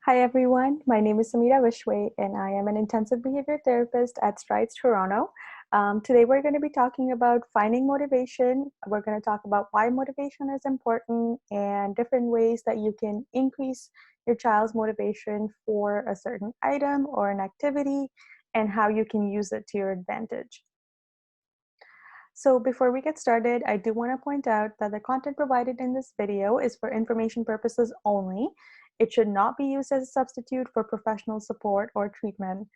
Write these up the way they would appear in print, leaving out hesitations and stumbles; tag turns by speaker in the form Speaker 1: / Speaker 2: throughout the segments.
Speaker 1: Hi everyone, my name is Samira Vishwe and I am an intensive behavior therapist at Strides Toronto. Today we're going to be talking about finding motivation. We're going to talk about why motivation is important and different ways that you can increase your child's motivation for a certain item or an activity and how you can use it to your advantage. So before we get started, I do want to point out that the content provided in this video is for information purposes only. It should not be used as a substitute for professional support or treatment.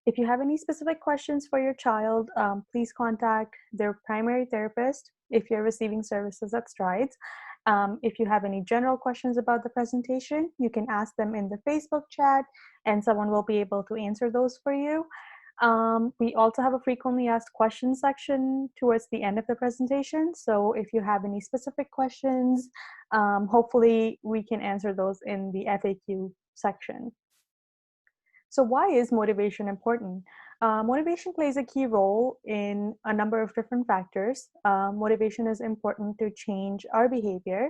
Speaker 1: If you have any specific questions for your child, please contact their primary therapist if you're receiving services at Strides. If you have any general questions about the presentation, you can ask them in the Facebook chat and someone will be able to answer those for you. We also have a frequently asked questions section towards the end of the presentation. So if you have any specific questions, hopefully we can answer those in the FAQ section. So why is motivation important? Motivation plays a key role in a number of different factors. Motivation is important to change our behavior.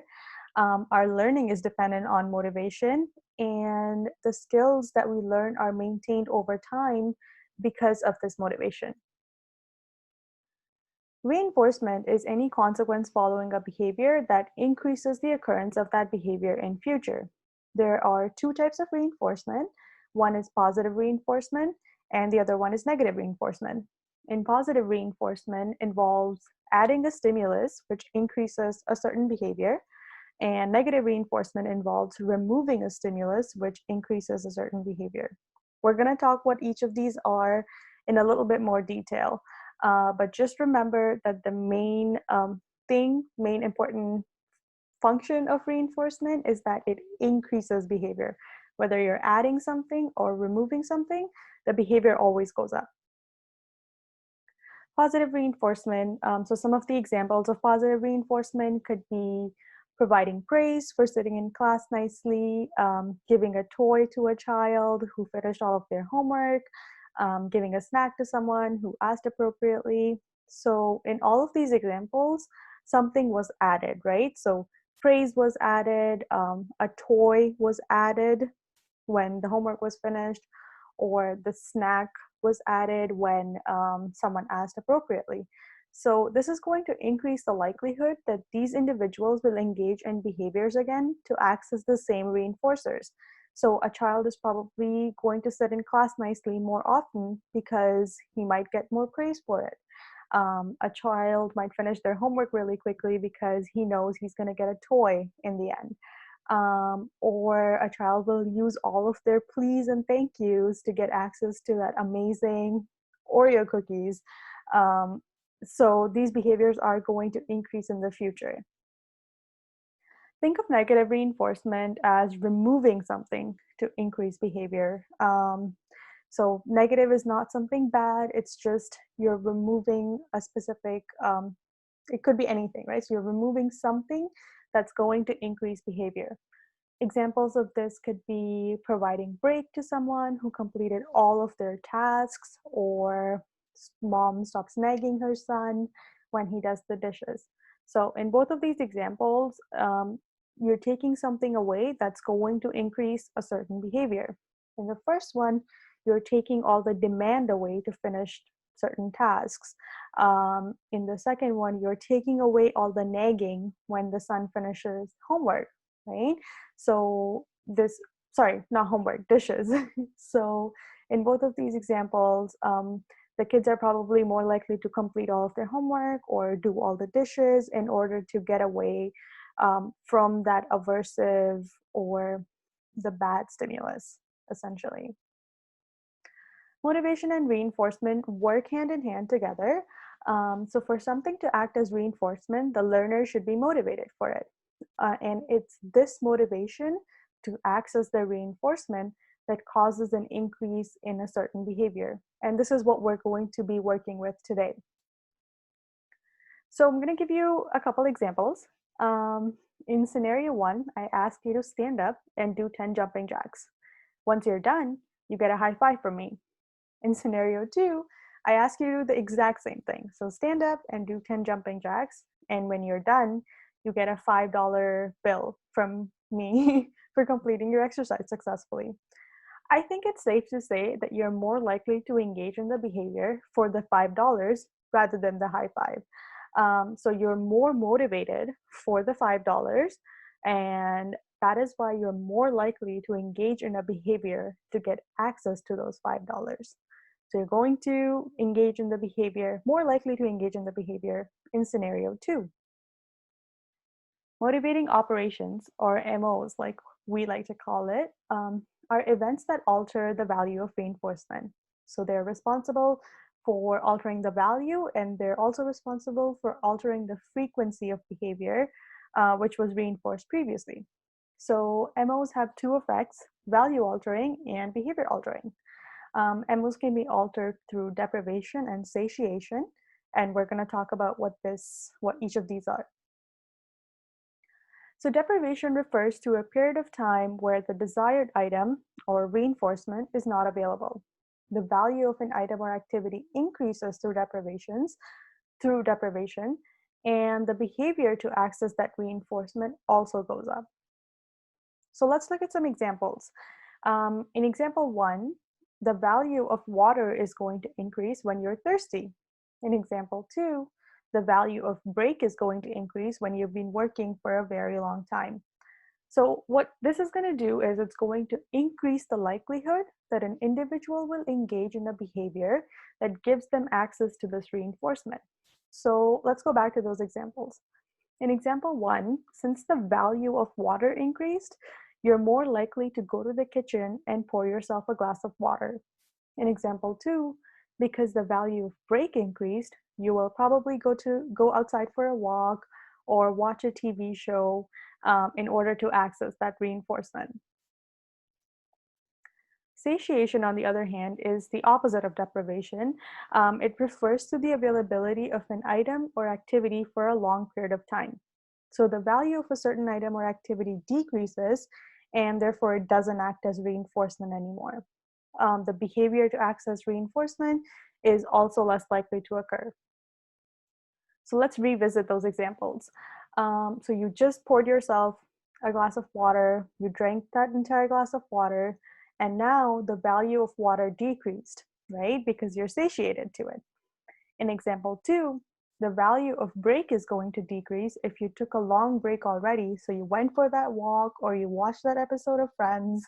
Speaker 1: Our learning is dependent on motivation, and the skills that we learn are maintained over time because of this motivation. Reinforcement is any consequence following a behavior that increases the occurrence of that behavior in future. There are two types of reinforcement. One is positive reinforcement and the other one is negative reinforcement. In positive reinforcement involves adding a stimulus which increases a certain behavior, and negative reinforcement involves removing a stimulus which increases a certain behavior. We're going to talk what each of these are in a little bit more detail. But just remember that the main important function of reinforcement is that it increases behavior. Whether you're adding something or removing something, the behavior always goes up. Positive reinforcement. So some of the examples of positive reinforcement could be providing praise for sitting in class nicely, giving a toy to a child who finished all of their homework, giving a snack to someone who asked appropriately. So in all of these examples, something was added, right? So praise was added, a toy was added when the homework was finished, or the snack was added when someone asked appropriately. So this is going to increase the likelihood that these individuals will engage in behaviors again to access the same reinforcers. So a child is probably going to sit in class nicely more often because he might get more praise for it. A child might finish their homework really quickly because he knows he's going to get a toy in the end. Or a child will use all of their please and thank yous to get access to that amazing Oreo cookies. So these behaviors are going to increase in the future. Think of negative reinforcement as removing something to increase behavior. So negative is not something bad, it's just you're removing a specific, it could be anything, right? So you're removing something that's going to increase behavior. Examples of this could be providing break to someone who completed all of their tasks, or mom stops nagging her son when he does the dishes. So in both of these examples, you're taking something away that's going to increase a certain behavior. In the first one, you're taking all the demand away to finish certain tasks. In the second one, you're taking away all the nagging when the son finishes homework, right? So this, sorry, not homework, dishes. So in both of these examples, the kids are probably more likely to complete all of their homework or do all the dishes in order to get away from that aversive or the bad stimulus, essentially. Motivation and reinforcement work hand in hand together. So for something to act as reinforcement, the learner should be motivated for it. And it's this motivation to access the reinforcement that causes an increase in a certain behavior. And this is what we're going to be working with today. So I'm going to give you a couple examples. In scenario 1, I ask you to stand up and do 10 jumping jacks. Once you're done, you get a high five from me. In scenario 2, I ask you to do the exact same thing. So stand up and do 10 jumping jacks. And when you're done, you get a $5 bill from me for completing your exercise successfully. I think it's safe to say that you're more likely to engage in the behavior for the $5 rather than the high five. So you're more motivated for the $5, and that is why you're more likely to engage in a behavior to get access to those $5. So you're going to engage in the behavior, more likely to engage in the behavior in scenario two. Motivating operations, or MOs, like we like to call it, are events that alter the value of reinforcement. So they're responsible for altering the value, and they're also responsible for altering the frequency of behavior, which was reinforced previously. So MOs have two effects: value altering and behavior altering. MOs can be altered through deprivation and satiation, and we're going to talk about what each of these are. So deprivation refers to a period of time where the desired item or reinforcement is not available. The value of an item or activity increases through deprivation, and the behavior to access that reinforcement also goes up. So let's look at some examples. In example one, the value of water is going to increase when you're thirsty. In example two, the value of break is going to increase when you've been working for a very long time. So what this is going to do is it's going to increase the likelihood that an individual will engage in a behavior that gives them access to this reinforcement. So let's go back to those examples. In example one, since the value of water increased, you're more likely to go to the kitchen and pour yourself a glass of water. In example two, because the value of break increased, you will probably go outside for a walk or watch a TV show in order to access that reinforcement. Satiation, on the other hand, is the opposite of deprivation. It refers to the availability of an item or activity for a long period of time. So the value of a certain item or activity decreases, and therefore it doesn't act as reinforcement anymore. The behavior to access reinforcement is also less likely to occur. So let's revisit those examples. So you just poured yourself a glass of water, you drank that entire glass of water, and now the value of water decreased, right? Because you're satiated to it. In example two, the value of break is going to decrease if you took a long break already. So you went for that walk or you watched that episode of Friends,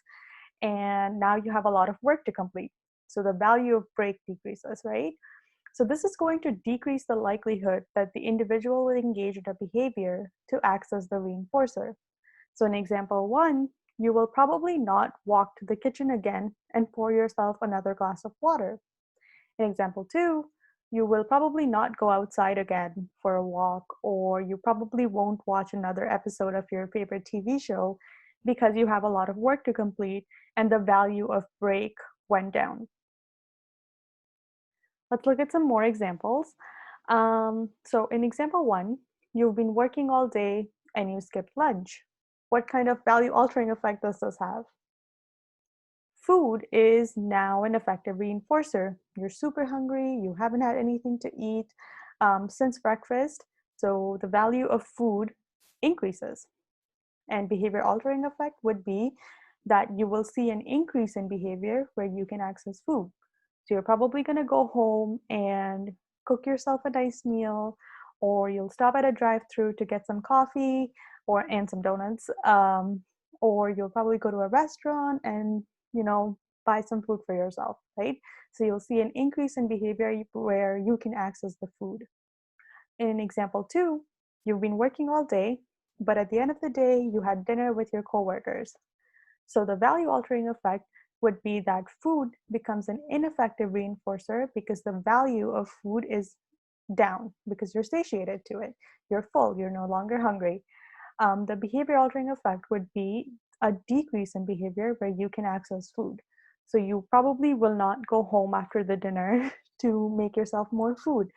Speaker 1: and now you have a lot of work to complete. So the value of break decreases, right? So this is going to decrease the likelihood that the individual will engage in a behavior to access the reinforcer. So in example one, you will probably not walk to the kitchen again and pour yourself another glass of water. In example two, you will probably not go outside again for a walk, or you probably won't watch another episode of your favorite TV show because you have a lot of work to complete and the value of break went down. Let's look at some more examples. So in example one, you've been working all day and you skipped lunch. What kind of value altering effect does this have? Food is now an effective reinforcer. You're super hungry, you haven't had anything to eat since breakfast, so the value of food increases. And behavior altering effect would be that you will see an increase in behavior where you can access food. So you're probably going to go home and cook yourself a nice meal, or you'll stop at a drive-through to get some coffee and some donuts, or you'll probably go to a restaurant and buy some food for yourself, right? So you'll see an increase in behavior where you can access the food. In example two, you've been working all day, but at the end of the day, you had dinner with your coworkers. So the value altering effect would be that food becomes an ineffective reinforcer because the value of food is down because you're satiated to it. You're full, you're no longer hungry. The behavior altering effect would be a decrease in behavior where you can access food. So you probably will not go home after the dinner to make yourself more food,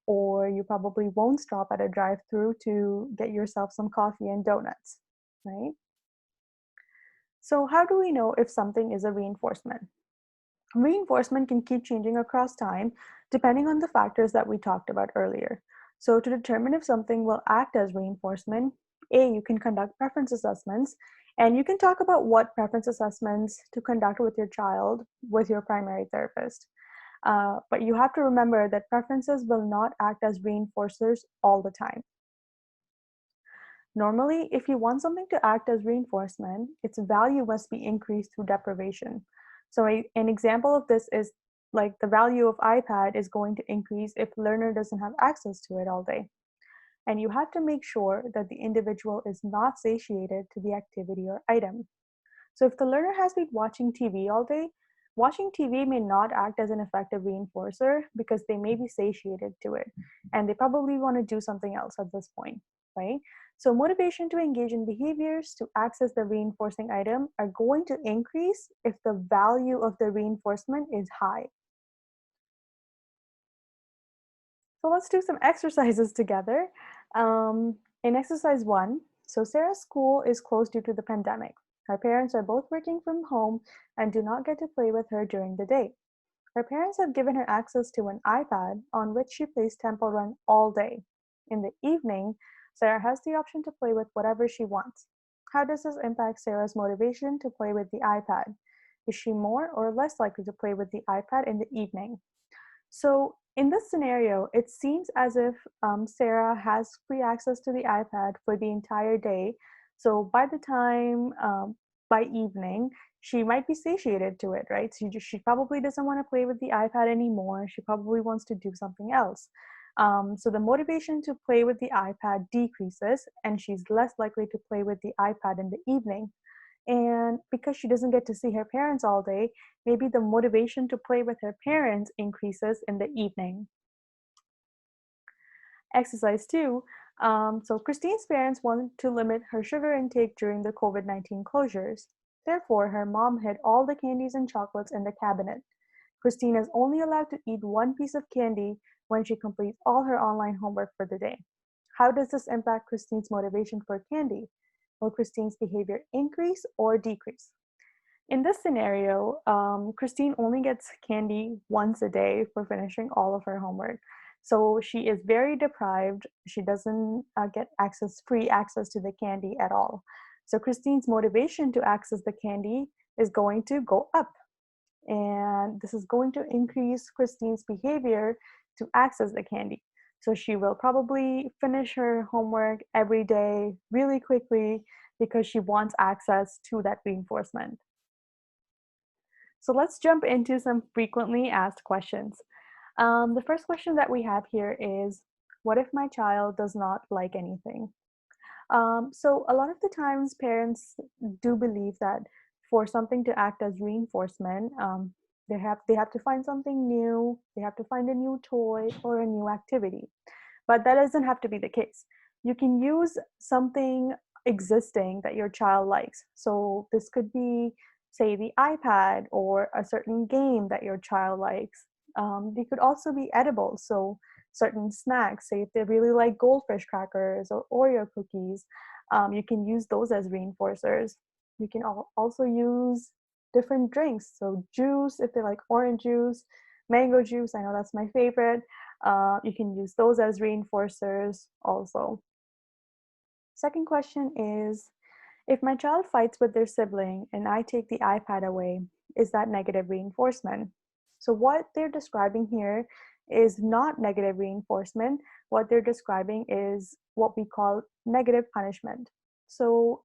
Speaker 1: or you probably won't stop at a drive-through to get yourself some coffee and donuts, right? So how do we know if something is a reinforcement? Reinforcement can keep changing across time depending on the factors that we talked about earlier. So to determine if something will act as reinforcement, You can conduct preference assessments, and you can talk about what preference assessments to conduct with your child with your primary therapist. But you have to remember that preferences will not act as reinforcers all the time. Normally, if you want something to act as reinforcement, its value must be increased through deprivation. So, an example of this is like the value of iPad is going to increase if learner doesn't have access to it all day. And you have to make sure that the individual is not satiated to the activity or item. So if the learner has been watching TV all day, watching TV may not act as an effective reinforcer because they may be satiated to it and they probably want to do something else at this point, right? So motivation to engage in behaviors to access the reinforcing item are going to increase if the value of the reinforcement is high. So let's do some exercises together. In exercise 1, so Sarah's school is closed due to the pandemic. Her parents are both working from home and do not get to play with her during the day. Her parents have given her access to an iPad on which she plays Temple Run all day. In the evening, Sarah has the option to play with whatever she wants. How does this impact Sarah's motivation to play with the iPad? Is she more or less likely to play with the iPad in the evening? So in this scenario, it seems as if Sarah has free access to the iPad for the entire day. So by the time by evening, she might be satiated to it, right? She probably doesn't want to play with the iPad anymore. She probably wants to do something else. So the motivation to play with the iPad decreases, and she's less likely to play with the iPad in the evening. And because she doesn't get to see her parents all day, maybe the motivation to play with her parents increases in the evening. Exercise 2. So Christine's parents wanted to limit her sugar intake during the COVID-19 closures. Therefore, her mom hid all the candies and chocolates in the cabinet. Christine is only allowed to eat one piece of candy when she completes all her online homework for the day. How does this impact Christine's motivation for candy? Will Christine's behavior increase or decrease? In this scenario, Christine only gets candy once a day for finishing all of her homework. So she is very deprived. She doesn't get free access to the candy at all. So Christine's motivation to access the candy is going to go up. And this is going to increase Christine's behavior to access the candy. So she will probably finish her homework every day really quickly because she wants access to that reinforcement. So let's jump into some frequently asked questions. The first question that we have here is, what if my child does not like anything? So a lot of the times parents do believe that for something to act as reinforcement, they have to find something new, they have to find a new toy or a new activity. But that doesn't have to be the case. You can use something existing that your child likes. So this could be, say, the iPad or a certain game that your child likes. They could also be edible. So certain snacks, say if they really like goldfish crackers or Oreo cookies, you can use those as reinforcers. You can also use different drinks. So juice, if they like orange juice, mango juice, I know that's my favorite. You can use those as reinforcers also. Second question is, if my child fights with their sibling and I take the iPad away, is that negative reinforcement? So what they're describing here is not negative reinforcement. What they're describing is what we call negative punishment. So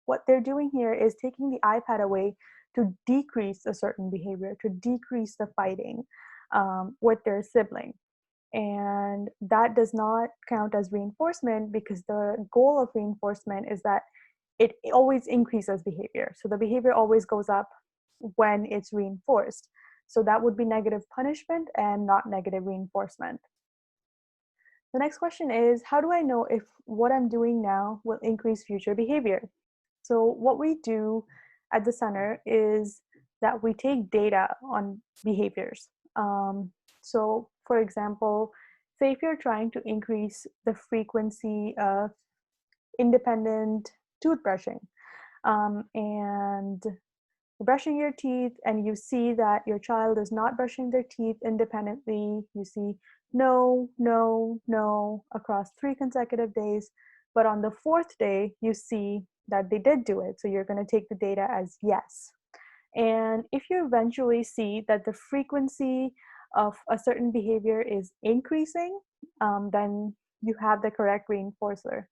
Speaker 1: what they're doing here is taking the iPad away to decrease a certain behavior, to decrease the fighting with their sibling. And that does not count as reinforcement because the goal of reinforcement is that it always increases behavior. So the behavior always goes up when it's reinforced. So that would be negative punishment and not negative reinforcement. The next question is, how do I know if what I'm doing now will increase future behavior? So what we do at the center is that we take data on behaviors. So for example, say if you're trying to increase the frequency of independent toothbrushing, and brushing your teeth and you see that your child is not brushing their teeth independently, you see no, no, no across 3 consecutive days, But on the fourth day, you see that they did do it. So you're going to take the data as yes. And if you eventually see that the frequency of a certain behavior is increasing, then you have the correct reinforcer.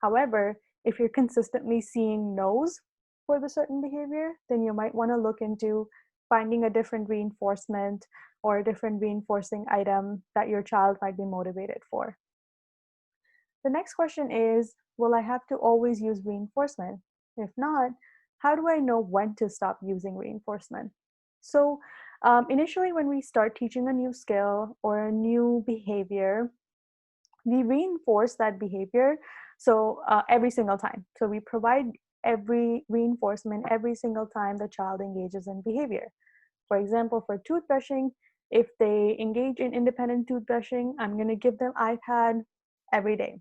Speaker 1: However, if you're consistently seeing no's for the certain behavior, then you might want to look into finding a different reinforcement or a different reinforcing item that your child might be motivated for. The next question is, will I have to always use reinforcement? If not, how do I know when to stop using reinforcement? So initially when we start teaching a new skill or a new behavior, we reinforce that behavior every single time. So we provide every reinforcement every single time the child engages in behavior. For example, for toothbrushing, if they engage in independent toothbrushing, I'm going to give them iPad every day.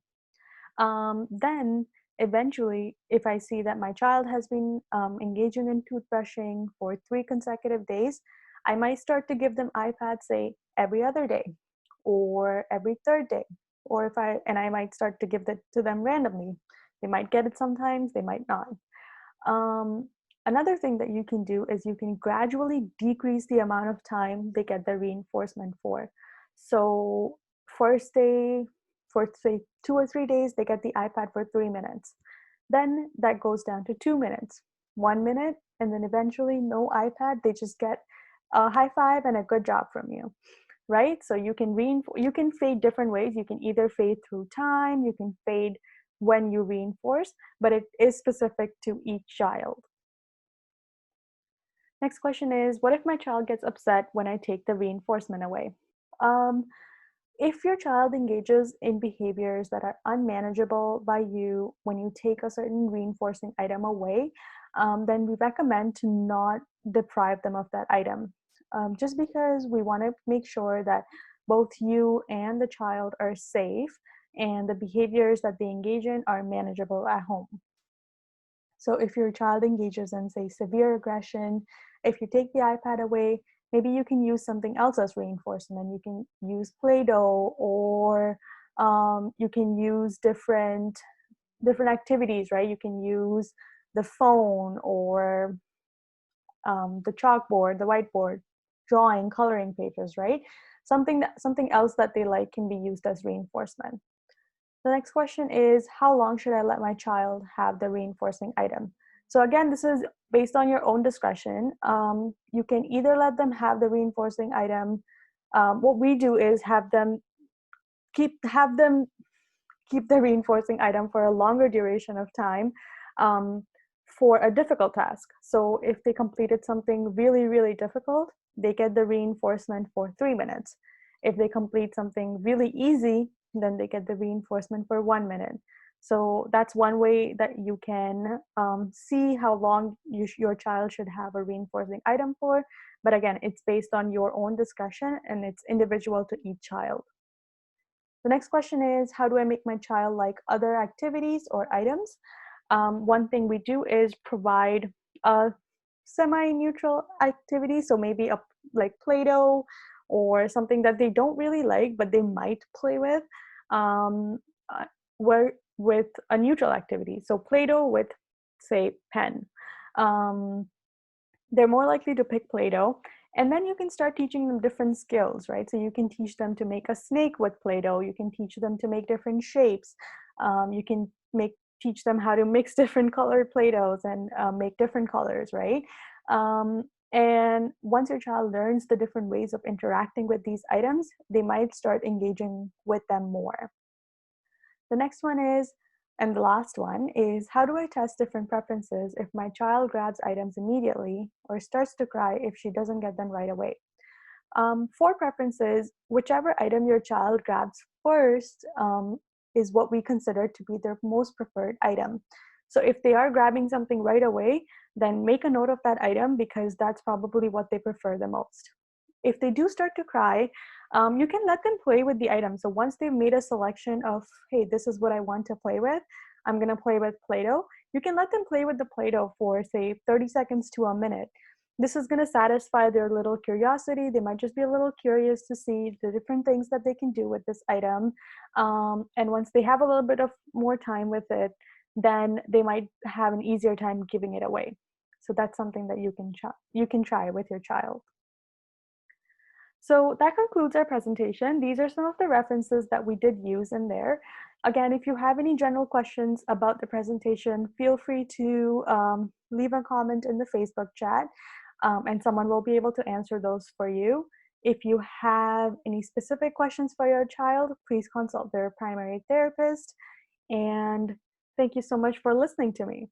Speaker 1: Then eventually, if I see that my child has been engaging in toothbrushing for 3 consecutive days, I might start to give them iPad, say, every other day or every third day. Or I might start to give that to them randomly. They might get it sometimes, they might not. Um, Another thing that you can do is you can gradually decrease the amount of time they get the reinforcement for. So first day, for say 2 or 3 days, they get the iPad for 3 minutes. Then that goes down to 2 minutes, 1 minute, and then eventually no iPad. They just get a high five and a good job from you, right? So you can fade different ways. You can either fade through time, you can fade when you reinforce, but it is specific to each child. Next question is, what if my child gets upset when I take the reinforcement away? Um, if your child engages in behaviors that are unmanageable by you when you take a certain reinforcing item away, then we recommend to not deprive them of that item. Just because we want to make sure that both you and the child are safe and the behaviors that they engage in are manageable at home. So if your child engages in, say, severe aggression, if you take the iPad away, maybe you can use something else as reinforcement. You can use Play-Doh, or you can use different activities, right? You can use the phone or the chalkboard, the whiteboard, drawing, coloring pages, right? Something else that they like can be used as reinforcement. The next question is, how long should I let my child have the reinforcing item? So again, this is based on your own discretion. You can either let them have the reinforcing item. What we do is have them keep the reinforcing item for a longer duration of time, for a difficult task. So if they completed something really, really difficult, they get the reinforcement for 3 minutes. If they complete something really easy, then they get the reinforcement for 1 minute. So that's one way that you can see how long your child should have a reinforcing item for. But again, it's based on your own discussion and it's individual to each child. The next question is, how do I make my child like other activities or items? One thing we do is provide a semi-neutral activity. So maybe like Play-Doh or something that they don't really like, but they might play with, uh, with a neutral activity. So Play-Doh with, say, pen. They're more likely to pick Play-Doh. And then you can start teaching them different skills, right? So you can teach them to make a snake with Play-Doh. You can teach them to make different shapes. You can teach them how to mix different colored Play-Dohs and make different colors, right? And once your child learns the different ways of interacting with these items, they might start engaging with them more. The next one is, and the last one is, how do I test different preferences if my child grabs items immediately or starts to cry if she doesn't get them right away? For preferences, whichever item your child grabs first is what we consider to be their most preferred item. So if they are grabbing something right away, then make a note of that item because that's probably what they prefer the most. If they do start to cry, you can let them play with the item. So once they've made a selection of, hey, this is what I want to play with, I'm going to play with Play-Doh. You can let them play with the Play-Doh for, say, 30 seconds to a minute. This is going to satisfy their little curiosity. They might just be a little curious to see the different things that they can do with this item. And once they have a little bit of more time with it, then they might have an easier time giving it away. So that's something that you can try with your child. So that concludes our presentation. These are some of the references that we did use in there. Again, if you have any general questions about the presentation, feel free to leave a comment in the Facebook chat, and someone will be able to answer those for you. If you have any specific questions for your child, please consult their primary therapist. And thank you so much for listening to me.